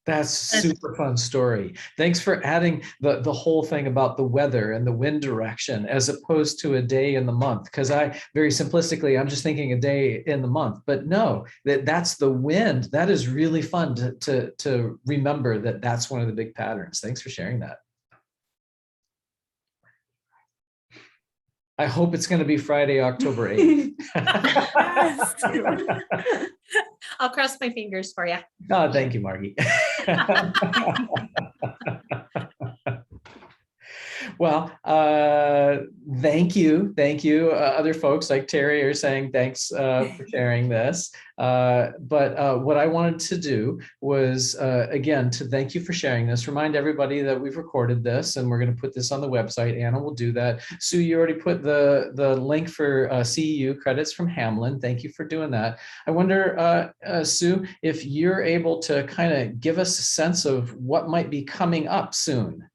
That's super fun story. Thanks for adding the whole thing about the weather and the wind direction as opposed to a day in the month. Because very simplistically, I'm just thinking a day in the month. But no, that's the wind. That is really fun to remember that that's one of the big patterns. Thanks for sharing that. I hope it's going to be Friday, October 8th. I'll cross my fingers for you. Oh, thank you, Margie. Well, thank you. Other folks like Terry are saying thanks for sharing this. But what I wanted to do was, again, to thank you for sharing this, remind everybody that we've recorded this and we're going to put this on the website. Anna will do that. Sue, you already put the link for CEU credits from Hamlin. Thank you for doing that. I wonder, Sue, if you're able to kind of give us a sense of what might be coming up soon.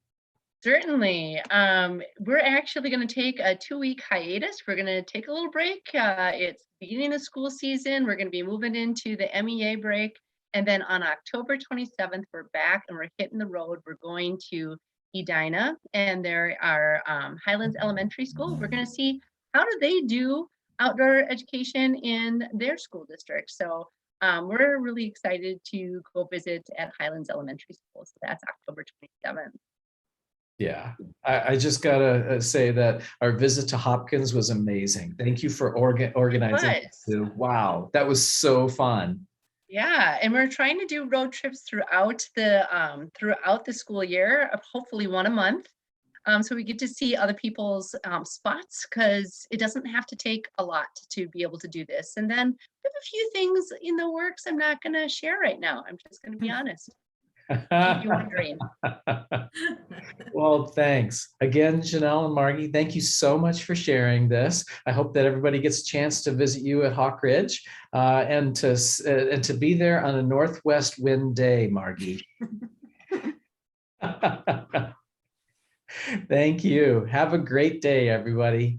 Certainly. We're actually going to take a 2-week hiatus. We're going to take a little break. It's beginning of school season. We're going to be moving into the MEA break. And then on October 27th, we're back and we're hitting the road. We're going to Edina, and there are Highlands Elementary School. We're going to see how do they do outdoor education in their school district. So we're really excited to go visit at Highlands Elementary School. So that's October 27th. Yeah, I just gotta say that our visit to Hopkins was amazing. Thank you for organizing. It was. Too. Wow, that was so fun. Yeah, and we're trying to do road trips throughout the school year, hopefully one a month. So we get to see other people's spots, because it doesn't have to take a lot to be able to do this. And then we have a few things in the works I'm not going to share right now. I'm just going to be honest. Keep you wondering. Well, thanks again, Janelle and Margie. Thank you so much for sharing this. I hope that everybody gets a chance to visit you at Hawk Ridge and to be there on a northwest wind day, Margie. Thank you. Have a great day, everybody.